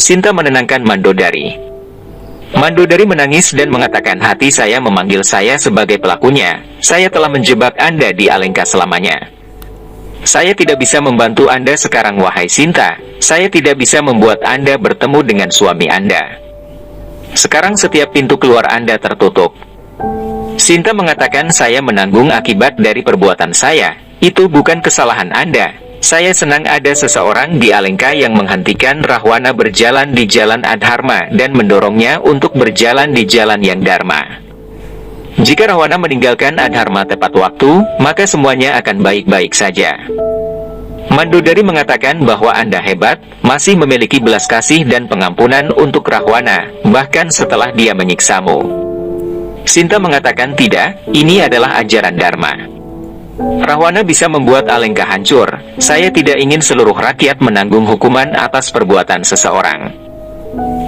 Sinta menenangkan Mandodari. Mandodari menangis dan mengatakan, hati saya memanggil saya sebagai pelakunya. Saya telah menjebak Anda di Alengka selamanya. Saya tidak bisa membantu Anda sekarang, wahai Sinta. Saya tidak bisa membuat Anda bertemu dengan suami Anda. Sekarang setiap pintu keluar Anda tertutup. Sinta mengatakan, saya menanggung akibat dari perbuatan saya. Itu bukan kesalahan Anda. Saya senang ada seseorang di Alengka yang menghentikan Rahwana berjalan di jalan Adharma dan mendorongnya untuk berjalan di jalan yang Dharma. Jika Rahwana meninggalkan Adharma tepat waktu, maka semuanya akan baik-baik saja. Mandodari mengatakan bahwa Anda hebat, masih memiliki belas kasih dan pengampunan untuk Rahwana, bahkan setelah dia menyiksamu. Sinta mengatakan, tidak, ini adalah ajaran Dharma. Rahwana bisa membuat Alengka hancur. Saya tidak ingin seluruh rakyat menanggung hukuman atas perbuatan seseorang.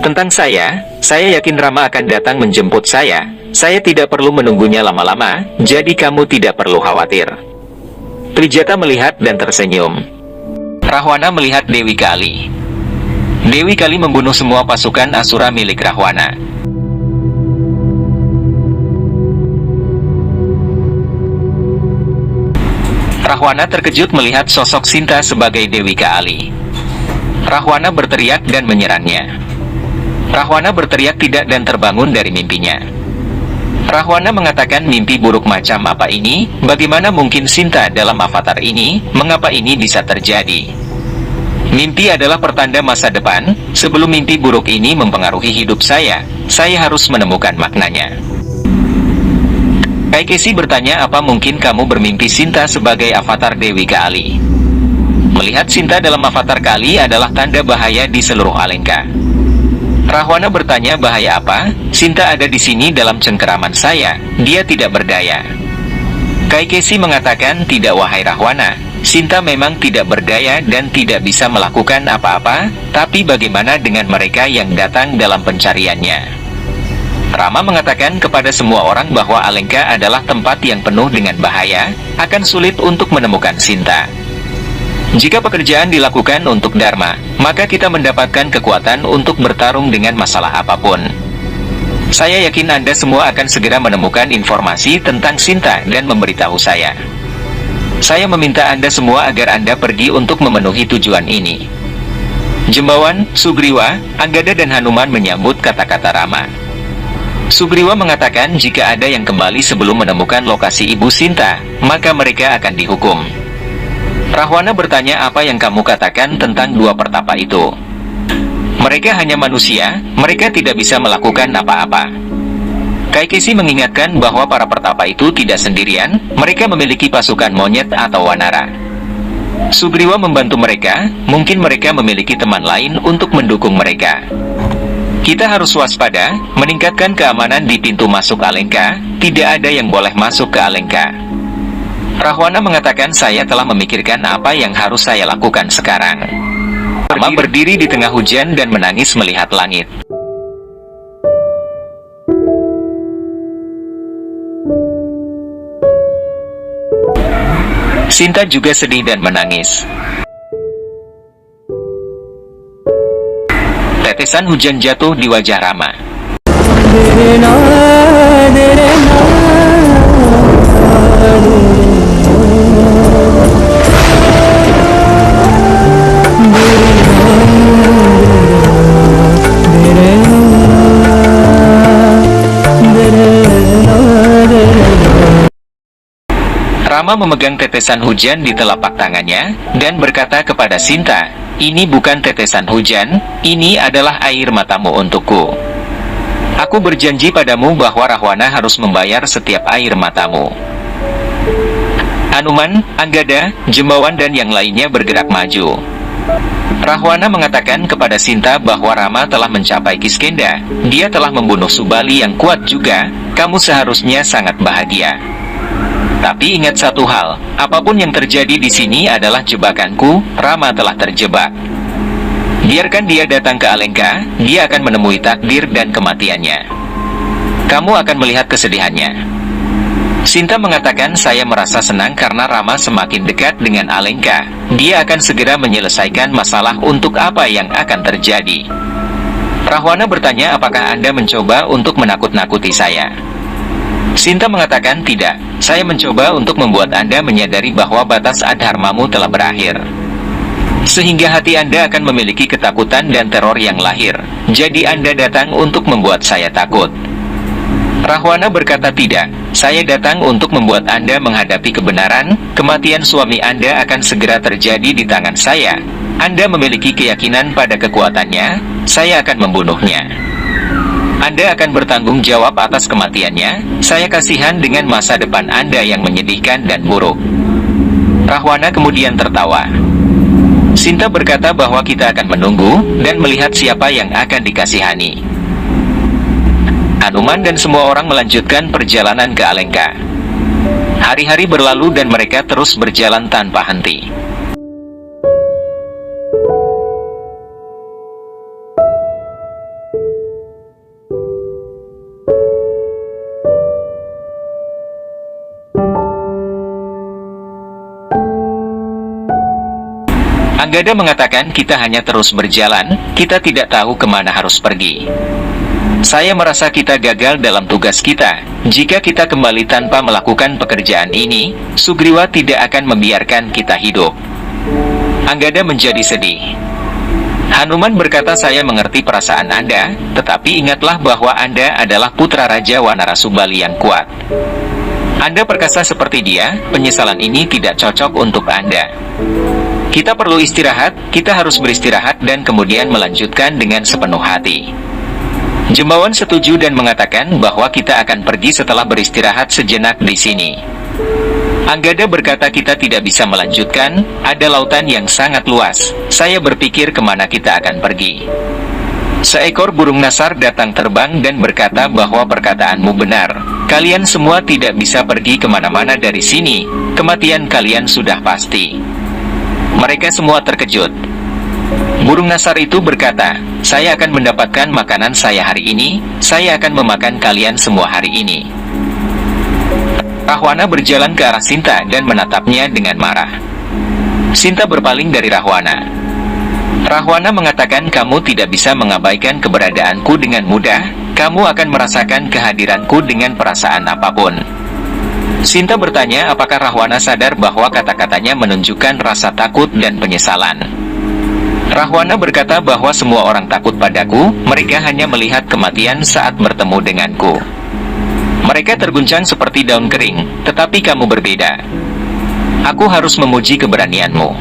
Tentang saya yakin Rama akan datang menjemput saya. Saya tidak perlu menunggunya lama-lama, jadi kamu tidak perlu khawatir. Trijata melihat dan tersenyum. Rahwana melihat Dewi Kali. Dewi Kali membunuh semua pasukan Asura milik Rahwana. Rahwana terkejut melihat sosok Sinta sebagai Dewi Kali. Rahwana berteriak dan menyerangnya. Rahwana berteriak tidak dan terbangun dari mimpinya. Rahwana mengatakan, mimpi buruk macam apa ini? Bagaimana mungkin Sinta dalam avatar ini? Mengapa ini bisa terjadi? Mimpi adalah pertanda masa depan. Sebelum mimpi buruk ini mempengaruhi hidup saya harus menemukan maknanya. Kaikesi bertanya, apa mungkin kamu bermimpi Sinta sebagai avatar Dewi Kali? Melihat Sinta dalam avatar Kali adalah tanda bahaya di seluruh Alengka. Rahwana bertanya, bahaya apa? Sinta ada di sini dalam cengkeraman saya, dia tidak berdaya. Kaikesi mengatakan, tidak wahai Rahwana, Sinta memang tidak berdaya dan tidak bisa melakukan apa-apa, tapi bagaimana dengan mereka yang datang dalam pencariannya? Rama mengatakan kepada semua orang bahwa Alengka adalah tempat yang penuh dengan bahaya, akan sulit untuk menemukan Sinta. Jika pekerjaan dilakukan untuk Dharma, maka kita mendapatkan kekuatan untuk bertarung dengan masalah apapun. Saya yakin Anda semua akan segera menemukan informasi tentang Sinta dan memberitahu saya. Saya meminta Anda semua agar Anda pergi untuk memenuhi tujuan ini. Jembawan, Sugriwa, Anggada dan Hanuman menyambut kata-kata Rama. Sugriwa mengatakan, jika ada yang kembali sebelum menemukan lokasi Ibu Sinta, maka mereka akan dihukum. Rahwana bertanya, apa yang kamu katakan tentang dua pertapa itu? Mereka hanya manusia, mereka tidak bisa melakukan apa-apa. Kaikesi mengingatkan bahwa para pertapa itu tidak sendirian, mereka memiliki pasukan monyet atau wanara. Sugriwa membantu mereka, mungkin mereka memiliki teman lain untuk mendukung mereka. Kita harus waspada, meningkatkan keamanan di pintu masuk Alengka, tidak ada yang boleh masuk ke Alengka. Rahwana mengatakan, saya telah memikirkan apa yang harus saya lakukan sekarang. Rama berdiri di tengah hujan dan menangis melihat langit. Sinta juga sedih dan menangis. Tetesan hujan jatuh di wajah Rama. Rama memegang tetesan hujan di telapak tangannya, dan berkata kepada Sinta, ini bukan tetesan hujan, ini adalah air matamu untukku. Aku berjanji padamu bahwa Rahwana harus membayar setiap air matamu. Hanuman, Anggada, Jembawan dan yang lainnya bergerak maju. Rahwana mengatakan kepada Sinta bahwa Rama telah mencapai Kiskenda, dia telah membunuh Subali yang kuat juga, kamu seharusnya sangat bahagia. Tapi ingat satu hal, apapun yang terjadi di sini adalah jebakanku, Rama telah terjebak. Biarkan dia datang ke Alengka, dia akan menemui takdir dan kematiannya. Kamu akan melihat kesedihannya. Sinta mengatakan, saya merasa senang karena Rama semakin dekat dengan Alengka. Dia akan segera menyelesaikan masalah untuk apa yang akan terjadi. Rahwana bertanya, apakah Anda mencoba untuk menakut-nakuti saya? Sinta mengatakan, tidak, saya mencoba untuk membuat Anda menyadari bahwa batas adharmamu telah berakhir. Sehingga hati Anda akan memiliki ketakutan dan teror yang lahir. Jadi Anda datang untuk membuat saya takut. Rahwana berkata, tidak, saya datang untuk membuat Anda menghadapi kebenaran. Kematian suami Anda akan segera terjadi di tangan saya. Anda memiliki keyakinan pada kekuatannya, saya akan membunuhnya. Anda akan bertanggung jawab atas kematiannya. Saya kasihan dengan masa depan Anda yang menyedihkan dan buruk. Rahwana kemudian tertawa. Sinta berkata bahwa kita akan menunggu dan melihat siapa yang akan dikasihani. Hanuman dan semua orang melanjutkan perjalanan ke Alengka. Hari-hari berlalu dan mereka terus berjalan tanpa henti. Anggada mengatakan, kita hanya terus berjalan, kita tidak tahu kemana harus pergi. Saya merasa kita gagal dalam tugas kita. Jika kita kembali tanpa melakukan pekerjaan ini, Sugriwa tidak akan membiarkan kita hidup. Anggada menjadi sedih. Hanuman berkata, saya mengerti perasaan Anda, tetapi ingatlah bahwa Anda adalah putra Raja Wanarasubali yang kuat. Anda perkasa seperti dia, penyesalan ini tidak cocok untuk Anda. Kita perlu istirahat, kita harus beristirahat dan kemudian melanjutkan dengan sepenuh hati. Jembawan setuju dan mengatakan bahwa kita akan pergi setelah beristirahat sejenak di sini. Anggada berkata, kita tidak bisa melanjutkan, ada lautan yang sangat luas. Saya berpikir kemana kita akan pergi. Seekor burung nasar datang terbang dan berkata bahwa perkataanmu benar. Kalian semua tidak bisa pergi kemana-mana dari sini, kematian kalian sudah pasti. Mereka semua terkejut. Burung nasar itu berkata, saya akan mendapatkan makanan saya hari ini, saya akan memakan kalian semua hari ini. Rahwana berjalan ke arah Sinta dan menatapnya dengan marah. Sinta berpaling dari Rahwana. Rahwana mengatakan, kamu tidak bisa mengabaikan keberadaanku dengan mudah, kamu akan merasakan kehadiranku dengan perasaan apapun. Sinta bertanya, apakah Rahwana sadar bahwa kata-katanya menunjukkan rasa takut dan penyesalan. Rahwana berkata bahwa semua orang takut padaku, mereka hanya melihat kematian saat bertemu denganku. Mereka terguncang seperti daun kering, tetapi kamu berbeda. Aku harus memuji keberanianmu.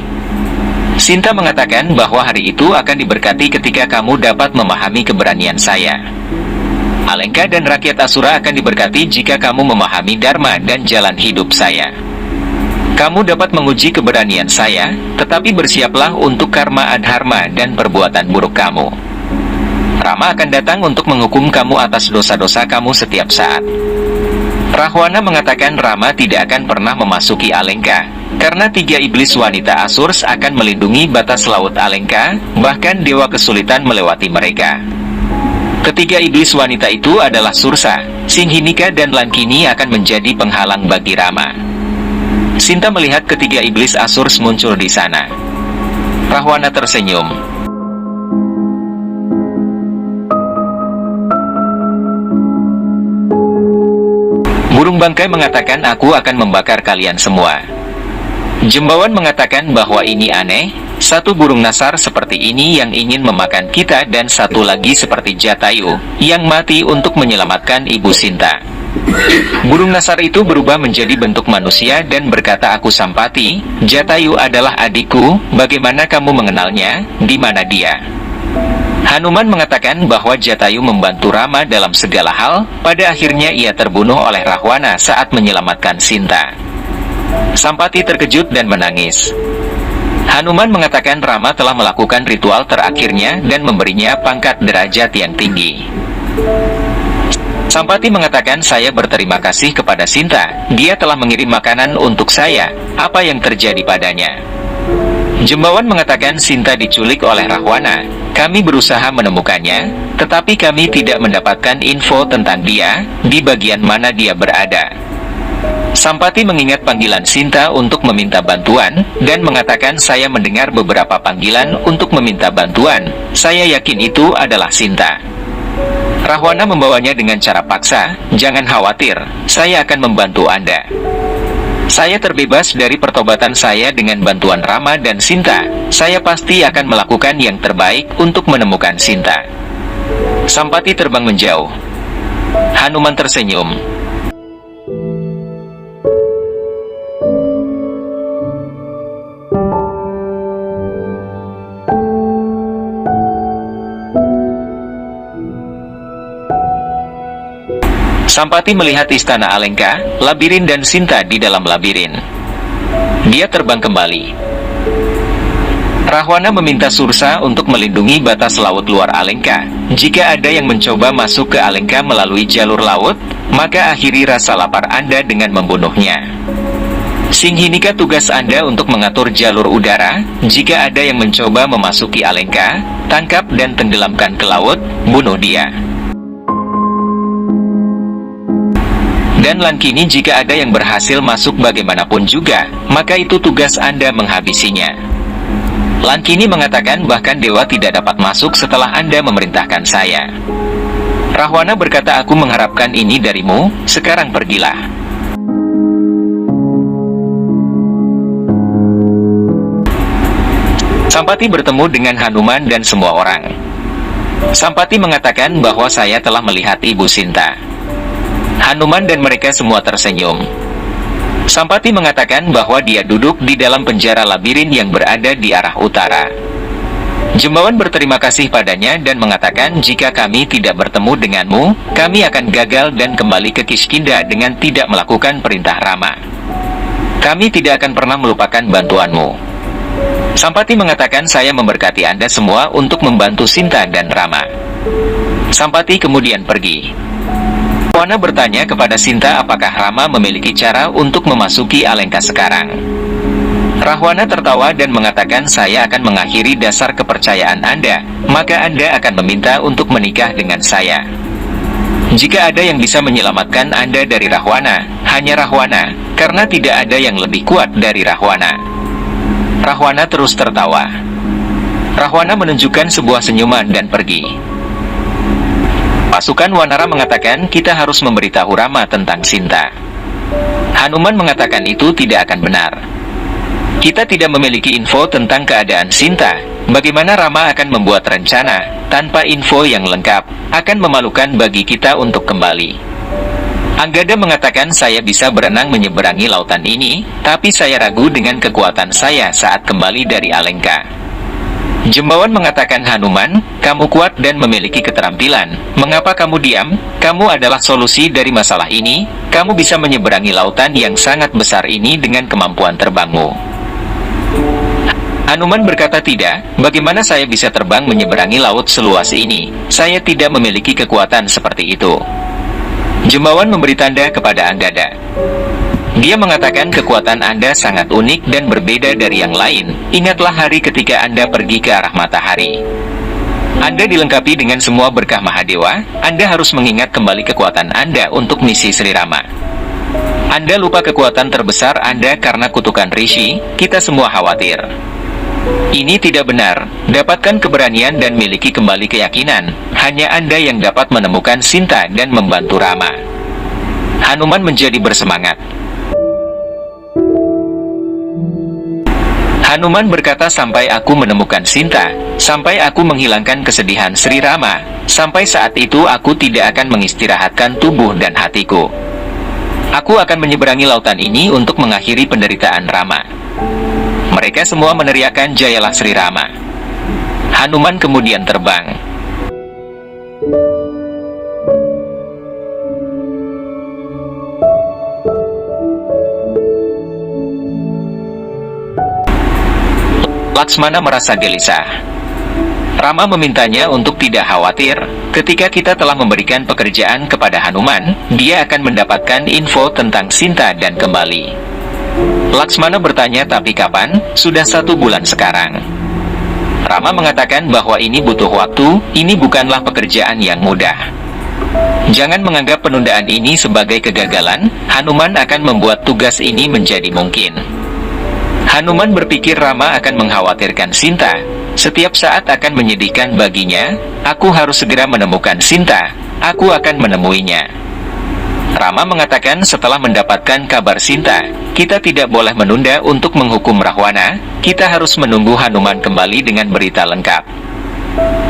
Sinta mengatakan bahwa hari itu akan diberkati ketika kamu dapat memahami keberanian saya. Alengka dan rakyat Asura akan diberkati jika kamu memahami dharma dan jalan hidup saya. Kamu dapat menguji keberanian saya, tetapi bersiaplah untuk karma adharma dan perbuatan buruk kamu. Rama akan datang untuk menghukum kamu atas dosa-dosa kamu setiap saat. Rahwana mengatakan Rama tidak akan pernah memasuki Alengka, karena 3 iblis wanita Asurs akan melindungi batas laut Alengka, bahkan dewa kesulitan melewati mereka. Ketiga iblis wanita itu adalah Sursa, Singhinika dan Lankini akan menjadi penghalang bagi Rama. Sinta melihat ketiga iblis Asurs muncul di sana. Rahwana tersenyum. Burung bangkai mengatakan, aku akan membakar kalian semua. Jembawan mengatakan bahwa ini aneh, satu burung nasar seperti ini yang ingin memakan kita dan satu lagi seperti Jatayu, yang mati untuk menyelamatkan Ibu Sinta. Burung nasar itu berubah menjadi bentuk manusia dan berkata, aku Sampati, Jatayu adalah adikku, bagaimana kamu mengenalnya, di mana dia? Hanuman mengatakan bahwa Jatayu membantu Rama dalam segala hal, pada akhirnya ia terbunuh oleh Rahwana saat menyelamatkan Sinta. Sampati terkejut dan menangis. Hanuman mengatakan Rama telah melakukan ritual terakhirnya dan memberinya pangkat derajat yang tinggi. Sampati mengatakan, saya berterima kasih kepada Sinta, dia telah mengirim makanan untuk saya, apa yang terjadi padanya? Jembawan mengatakan Sinta diculik oleh Rahwana, kami berusaha menemukannya, tetapi kami tidak mendapatkan info tentang dia, di bagian mana dia berada. Sampati mengingat panggilan Sinta untuk meminta bantuan, dan mengatakan saya mendengar beberapa panggilan untuk meminta bantuan, saya yakin itu adalah Sinta. Rahwana membawanya dengan cara paksa, jangan khawatir, saya akan membantu Anda. Saya terbebas dari pertobatan saya dengan bantuan Rama dan Sinta. Saya pasti akan melakukan yang terbaik untuk menemukan Sinta. Sampati terbang menjauh. Hanuman tersenyum. Sampati melihat istana Alengka, labirin dan Sinta di dalam labirin. Dia terbang kembali. Rahwana meminta Sursa untuk melindungi batas laut luar Alengka. Jika ada yang mencoba masuk ke Alengka melalui jalur laut, maka akhiri rasa lapar Anda dengan membunuhnya. Singhinika, tugas Anda untuk mengatur jalur udara. Jika ada yang mencoba memasuki Alengka, tangkap dan tenggelamkan ke laut, bunuh dia. Dan Lankini, jika ada yang berhasil masuk bagaimanapun juga, maka itu tugas Anda menghabisinya. Lankini mengatakan bahkan dewa tidak dapat masuk setelah Anda memerintahkan saya. Rahwana berkata, aku mengharapkan ini darimu, sekarang pergilah. Sampati bertemu dengan Hanuman dan semua orang. Sampati mengatakan bahwa saya telah melihat Ibu Sinta. Hanuman dan mereka semua tersenyum. Sampati mengatakan bahwa dia duduk di dalam penjara labirin yang berada di arah utara. Jembawan berterima kasih padanya dan mengatakan, jika kami tidak bertemu denganmu, kami akan gagal dan kembali ke Kiskindha dengan tidak melakukan perintah Rama. Kami tidak akan pernah melupakan bantuanmu. Sampati mengatakan, saya memberkati Anda semua untuk membantu Sinta dan Rama. Sampati kemudian pergi. Rahwana bertanya kepada Sinta apakah Rama memiliki cara untuk memasuki Alengka sekarang. Rahwana tertawa dan mengatakan, saya akan mengakhiri dasar kepercayaan Anda, maka Anda akan meminta untuk menikah dengan saya. Jika ada yang bisa menyelamatkan Anda dari Rahwana, hanya Rahwana, karena tidak ada yang lebih kuat dari Rahwana. Rahwana terus tertawa. Rahwana menunjukkan sebuah senyuman dan pergi. Pasukan Wanara mengatakan, kita harus memberitahu Rama tentang Sinta. Hanuman mengatakan itu tidak akan benar. Kita tidak memiliki info tentang keadaan Sinta. Bagaimana Rama akan membuat rencana tanpa info yang lengkap? Akan memalukan bagi kita untuk kembali. Anggada mengatakan, saya bisa berenang menyeberangi lautan ini, tapi saya ragu dengan kekuatan saya saat kembali dari Alengka. Jembawan mengatakan, Hanuman, kamu kuat dan memiliki keterampilan. Mengapa kamu diam? Kamu adalah solusi dari masalah ini. Kamu bisa menyeberangi lautan yang sangat besar ini dengan kemampuan terbangmu. Hanuman berkata, tidak. Bagaimana saya bisa terbang menyeberangi laut seluas ini? Saya tidak memiliki kekuatan seperti itu. Jembawan memberi tanda kepada Anggada. Dia mengatakan, kekuatan Anda sangat unik dan berbeda dari yang lain. Ingatlah hari ketika Anda pergi ke arah matahari. Anda dilengkapi dengan semua berkah Mahadewa. Anda harus mengingat kembali kekuatan Anda untuk misi Sri Rama. Anda lupa kekuatan terbesar Anda karena kutukan Rishi. Kita semua khawatir. Ini tidak benar. Dapatkan keberanian dan miliki kembali keyakinan. Hanya Anda yang dapat menemukan Sinta dan membantu Rama. Hanuman menjadi bersemangat. Hanuman berkata, sampai aku menemukan Sinta, sampai aku menghilangkan kesedihan Sri Rama, sampai saat itu aku tidak akan mengistirahatkan tubuh dan hatiku. Aku akan menyeberangi lautan ini untuk mengakhiri penderitaan Rama. Mereka semua meneriakkan, jayalah Sri Rama. Hanuman kemudian terbang. Laksmana merasa gelisah. Rama memintanya untuk tidak khawatir. Ketika kita telah memberikan pekerjaan kepada Hanuman, dia akan mendapatkan info tentang Sinta dan kembali. Laksmana bertanya, tapi kapan? Sudah 1 bulan sekarang. Rama mengatakan bahwa ini butuh waktu, ini bukanlah pekerjaan yang mudah. Jangan menganggap penundaan ini sebagai kegagalan, Hanuman akan membuat tugas ini menjadi mungkin. Hanuman berpikir Rama akan mengkhawatirkan Sinta, Setiap saat akan menyedihkan baginya. Aku harus segera menemukan Sinta. Aku akan menemuinya. Rama mengatakan setelah mendapatkan kabar Sinta, kita tidak boleh menunda untuk menghukum Rahwana. Kita harus menunggu Hanuman kembali dengan berita lengkap.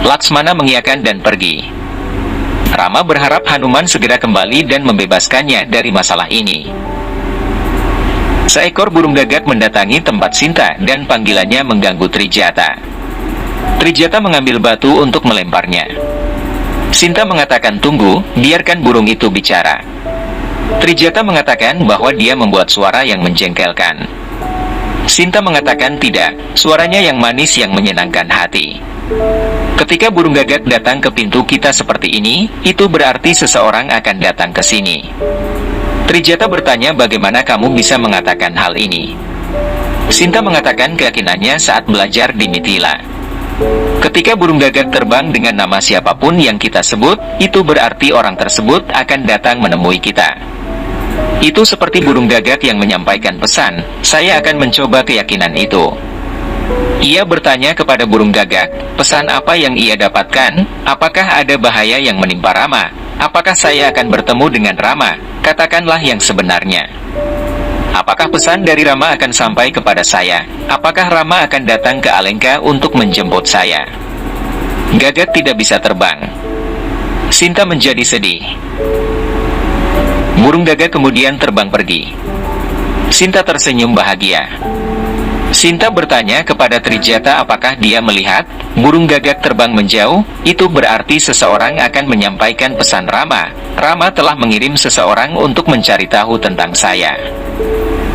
Laksmana mengiyakan dan pergi. Rama berharap Hanuman segera kembali dan membebaskannya dari masalah ini. Seekor burung gagak mendatangi tempat Sinta dan panggilannya mengganggu Trijata. Trijata mengambil batu untuk melemparnya. Sinta mengatakan tunggu, biarkan burung itu bicara. Trijata mengatakan bahwa dia membuat suara yang menjengkelkan. Sinta mengatakan tidak, suaranya yang manis yang menyenangkan hati. Ketika burung gagak datang ke pintu kita seperti ini, itu berarti seseorang akan datang ke sini. Trijata bertanya bagaimana kamu bisa mengatakan hal ini. Sinta mengatakan keyakinannya saat belajar di Mithila. Ketika burung gagak terbang dengan nama siapapun yang kita sebut, itu berarti orang tersebut akan datang menemui kita. Itu seperti burung gagak yang menyampaikan pesan, saya akan mencoba keyakinan itu. Ia bertanya kepada burung gagak, pesan apa yang ia dapatkan? Apakah ada bahaya yang menimpa Rama? Apakah saya akan bertemu dengan Rama? Katakanlah yang sebenarnya. Apakah pesan dari Rama akan sampai kepada saya? Apakah Rama akan datang ke Alengka untuk menjemput saya? Gagak tidak bisa terbang. Sinta menjadi sedih. Burung gagak kemudian terbang pergi. Sinta tersenyum bahagia. Sinta bertanya kepada Trijata apakah dia melihat burung gagak terbang menjauh. Itu berarti seseorang akan menyampaikan pesan Rama. Rama telah mengirim seseorang untuk mencari tahu tentang saya.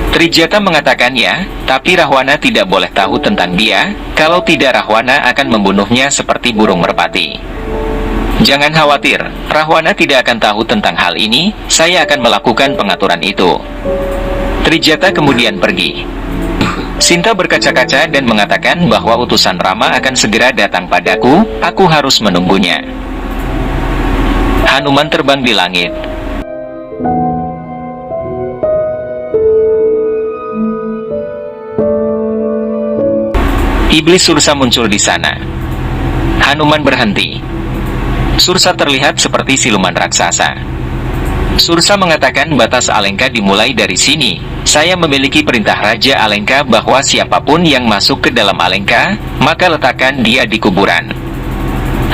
Trijata mengatakan ya, tapi Rahwana tidak boleh tahu tentang dia. Kalau tidak, Rahwana akan membunuhnya seperti burung merpati. Jangan khawatir, Rahwana tidak akan tahu tentang hal ini. Saya akan melakukan pengaturan itu. Trijata kemudian pergi. Sinta berkaca-kaca dan mengatakan bahwa utusan Rama akan segera datang padaku. Aku harus menunggunya. Hanuman terbang di langit. Iblis Sursa muncul di sana. Hanuman berhenti. Sursa terlihat seperti siluman raksasa. Sursa mengatakan batas Alengka dimulai dari sini. Saya memiliki perintah Raja Alengka bahwa siapapun yang masuk ke dalam Alengka, maka letakkan dia di kuburan.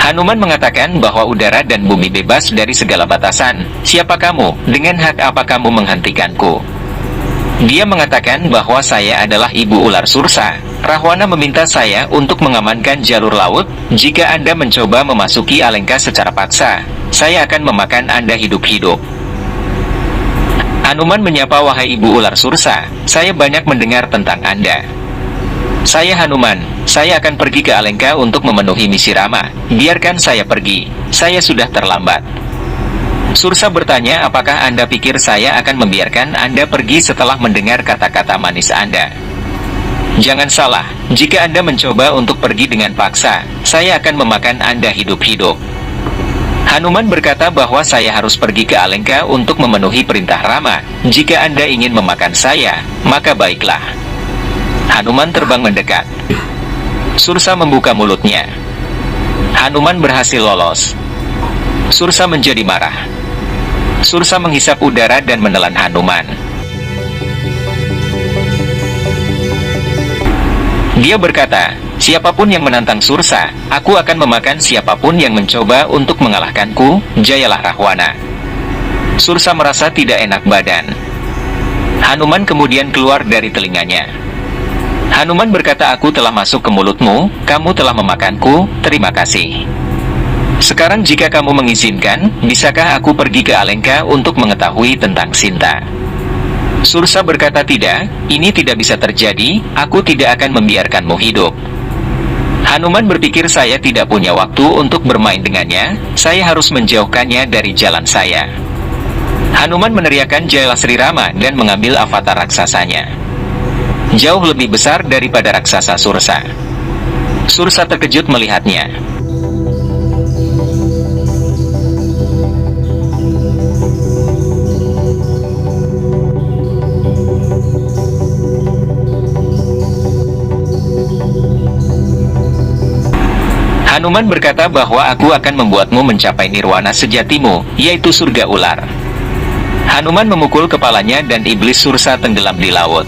Hanuman mengatakan bahwa udara dan bumi bebas dari segala batasan. Siapa kamu? Dengan hak apa kamu menghentikanku? Dia mengatakan bahwa saya adalah ibu ular Sursa. Rahwana meminta saya untuk mengamankan jalur laut. Jika Anda mencoba memasuki Alengka secara paksa, saya akan memakan Anda hidup-hidup. Hanuman menyapa, wahai ibu ular Sursa, saya banyak mendengar tentang Anda. Saya Hanuman, saya akan pergi ke Alengka untuk memenuhi misi Rama. Biarkan saya pergi, saya sudah terlambat. Sursa bertanya, apakah Anda pikir saya akan membiarkan Anda pergi setelah mendengar kata-kata manis Anda? Jangan salah, jika Anda mencoba untuk pergi dengan paksa, saya akan memakan Anda hidup-hidup. Hanuman berkata bahwa saya harus pergi ke Alengka untuk memenuhi perintah Rama. Jika Anda ingin memakan saya, maka baiklah. Hanuman terbang mendekat. Sursa membuka mulutnya. Hanuman berhasil lolos. Sursa menjadi marah. Sursa menghisap udara dan menelan Hanuman. Dia berkata, siapapun yang menantang Sursa, aku akan memakan siapapun yang mencoba untuk mengalahkanku. Jayalah Rahwana. Sursa merasa tidak enak badan. Hanuman kemudian keluar dari telinganya. Hanuman berkata, aku telah masuk ke mulutmu, kamu telah memakanku, terima kasih. Sekarang jika kamu mengizinkan, bisakah aku pergi ke Alengka untuk mengetahui tentang Sinta? Sursa berkata, tidak, ini tidak bisa terjadi, aku tidak akan membiarkanmu hidup. Hanuman berpikir, saya tidak punya waktu untuk bermain dengannya, saya harus menjauhkannya dari jalan saya. Hanuman meneriakkan Jaya Sri Rama dan mengambil avatar raksasanya. Jauh lebih besar daripada raksasa Sursa. Sursa terkejut melihatnya. Hanuman berkata bahwa aku akan membuatmu mencapai nirwana sejatimu, yaitu surga ular. Hanuman memukul kepalanya dan iblis Sursa tenggelam di laut.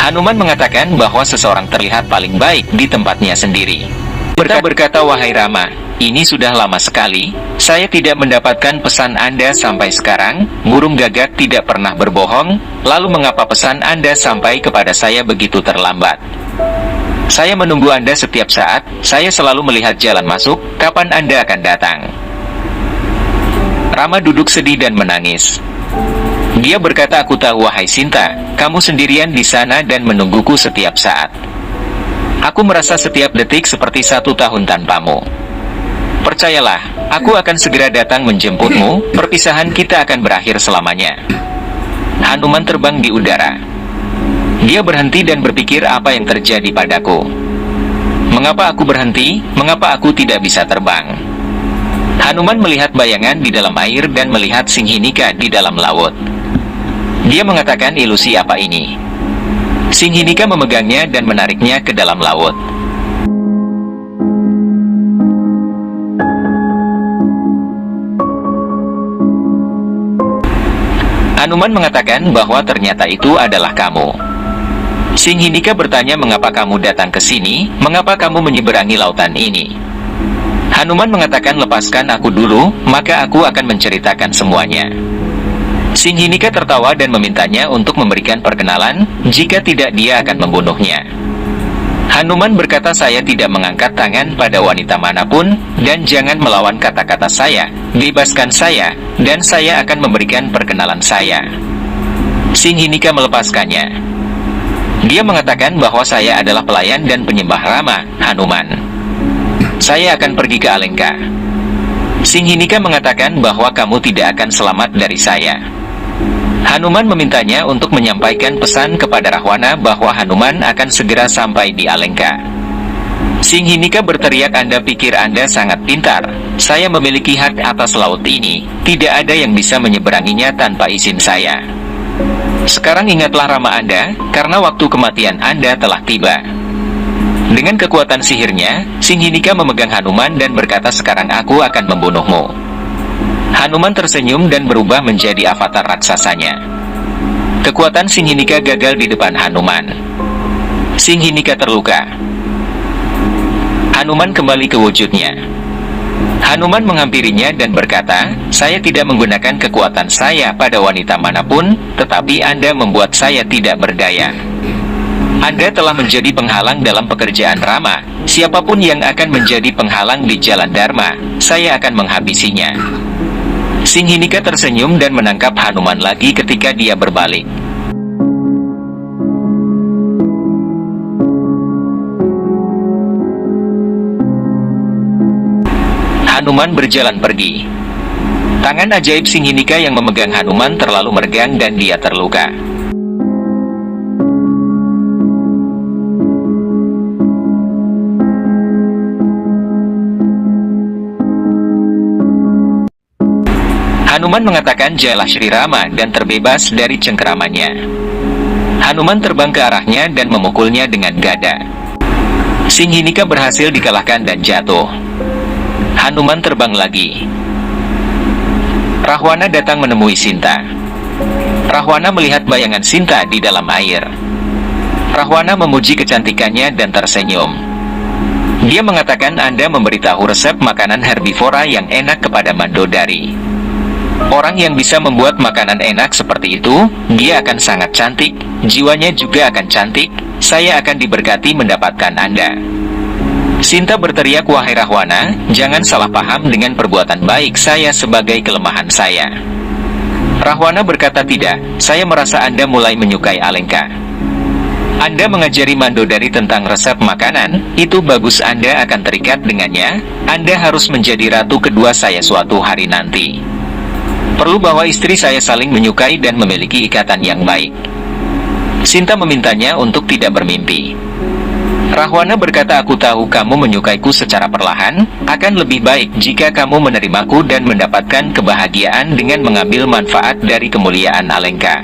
Hanuman mengatakan bahwa seseorang terlihat paling baik di tempatnya sendiri. Berkata, wahai Rama, ini sudah lama sekali, saya tidak mendapatkan pesan Anda sampai sekarang, burung gagak tidak pernah berbohong, lalu mengapa pesan Anda sampai kepada saya begitu terlambat? Saya menunggu Anda setiap saat, saya selalu melihat jalan masuk, kapan Anda akan datang? Rama duduk sedih dan menangis. Dia berkata, aku tahu wahai Sinta, kamu sendirian di sana dan menungguku setiap saat. Aku merasa setiap detik seperti 1 tahun tanpamu. Percayalah, aku akan segera datang menjemputmu, perpisahan kita akan berakhir selamanya. Hanuman terbang di udara. Dia berhenti dan berpikir apa yang terjadi padaku. Mengapa aku berhenti? Mengapa aku tidak bisa terbang? Hanuman melihat bayangan di dalam air dan melihat Singhinika di dalam laut. Dia mengatakan, ilusi apa ini? Singhinika memegangnya dan menariknya ke dalam laut. Hanuman mengatakan bahwa ternyata itu adalah kamu. Singhinika bertanya, mengapa kamu datang ke sini? Mengapa kamu menyeberangi lautan ini? Hanuman mengatakan, lepaskan aku dulu, maka aku akan menceritakan semuanya. Singhinika tertawa dan memintanya untuk memberikan perkenalan, jika tidak dia akan membunuhnya. Hanuman berkata, saya tidak mengangkat tangan pada wanita manapun, dan jangan melawan kata-kata saya, bebaskan saya, dan saya akan memberikan perkenalan saya. Singhinika melepaskannya. Dia mengatakan bahwa saya adalah pelayan dan penyembah Rama, Hanuman. Saya akan pergi ke Alengka. Singhinika mengatakan bahwa kamu tidak akan selamat dari saya. Hanuman memintanya untuk menyampaikan pesan kepada Rahwana bahwa Hanuman akan segera sampai di Alengka. Singhinika berteriak, Anda pikir Anda sangat pintar? Saya memiliki hak atas laut ini, tidak ada yang bisa menyeberanginya tanpa izin saya. Sekarang ingatlah Rama Anda, karena waktu kematian Anda telah tiba. Dengan kekuatan sihirnya, Singhinika memegang Hanuman dan berkata, sekarang aku akan membunuhmu. Hanuman tersenyum dan berubah menjadi avatar raksasanya. Kekuatan Singhinika gagal di depan Hanuman. Singhinika terluka. Hanuman kembali ke wujudnya. Hanuman menghampirinya dan berkata, saya tidak menggunakan kekuatan saya pada wanita manapun, tetapi Anda membuat saya tidak berdaya. Anda telah menjadi penghalang dalam pekerjaan Rama. Siapapun yang akan menjadi penghalang di jalan Dharma, saya akan menghabisinya. Singhinika tersenyum dan menangkap Hanuman lagi ketika dia berbalik. Hanuman berjalan pergi. Tangan ajaib Singhinika yang memegang Hanuman terlalu meregang dan dia terluka. Hanuman mengatakan jalah Sri Rama dan terbebas dari cengkeramannya. Hanuman terbang ke arahnya dan memukulnya dengan gada. Singhinika berhasil dikalahkan dan jatuh. Hanuman terbang lagi. Rahwana datang menemui Sinta. Rahwana melihat bayangan Sinta di dalam air. Rahwana memuji kecantikannya dan tersenyum. Dia mengatakan, Anda memberitahu resep makanan herbivora yang enak kepada Mandodari. Orang yang bisa membuat makanan enak seperti itu, dia akan sangat cantik, jiwanya juga akan cantik, saya akan diberkati mendapatkan Anda. Sinta berteriak, wahai Rahwana, jangan salah paham dengan perbuatan baik saya sebagai kelemahan saya. Rahwana berkata, tidak, saya merasa Anda mulai menyukai Alengka. Anda mengajari Mandodari tentang resep makanan, itu bagus, Anda akan terikat dengannya, Anda harus menjadi ratu kedua saya suatu hari nanti. Perlu bahwa istri saya saling menyukai dan memiliki ikatan yang baik. Sinta memintanya untuk tidak bermimpi. Rahwana berkata, aku tahu kamu menyukaiku secara perlahan, akan lebih baik jika kamu menerimaku dan mendapatkan kebahagiaan dengan mengambil manfaat dari kemuliaan Alengka.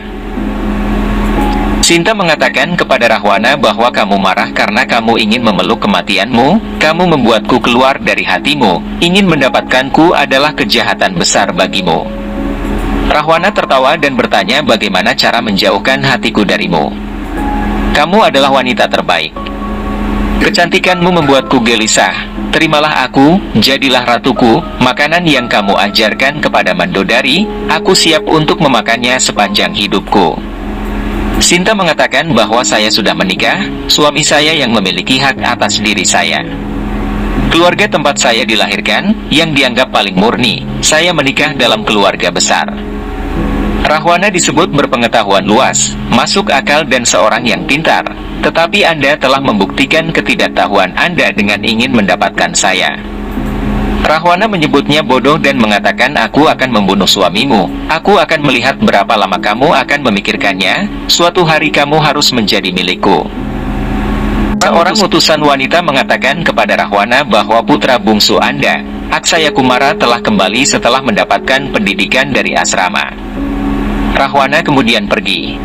Sinta mengatakan kepada Rahwana bahwa kamu marah karena kamu ingin memeluk kematianmu, kamu membuatku keluar dari hatimu, ingin mendapatkanku adalah kejahatan besar bagimu. Rahwana tertawa dan bertanya bagaimana cara menjauhkan hatiku darimu. Kamu adalah wanita terbaik. Kecantikanmu membuatku gelisah, terimalah aku, jadilah ratuku, makanan yang kamu ajarkan kepada Mandodari, aku siap untuk memakannya sepanjang hidupku. Sinta mengatakan bahwa saya sudah menikah, suami saya yang memiliki hak atas diri saya. Keluarga tempat saya dilahirkan, yang dianggap paling murni, saya menikah dalam keluarga besar. Rahwana disebut berpengetahuan luas, masuk akal dan seorang yang pintar, tetapi Anda telah membuktikan ketidaktahuan Anda dengan ingin mendapatkan saya. Rahwana menyebutnya bodoh dan mengatakan aku akan membunuh suamimu, aku akan melihat berapa lama kamu akan memikirkannya, suatu hari kamu harus menjadi milikku. Seorang utusan wanita mengatakan kepada Rahwana bahwa putra bungsu Anda, Aksaya Kumara telah kembali setelah mendapatkan pendidikan dari asrama. Rahwana kemudian pergi.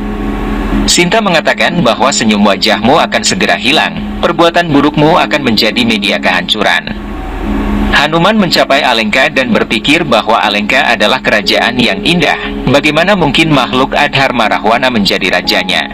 Sinta mengatakan bahwa senyum wajahmu akan segera hilang, perbuatan burukmu akan menjadi media kehancuran. Hanuman mencapai Alengka dan berpikir bahwa Alengka adalah kerajaan yang indah. Bagaimana mungkin makhluk Adharma Rahwana menjadi rajanya?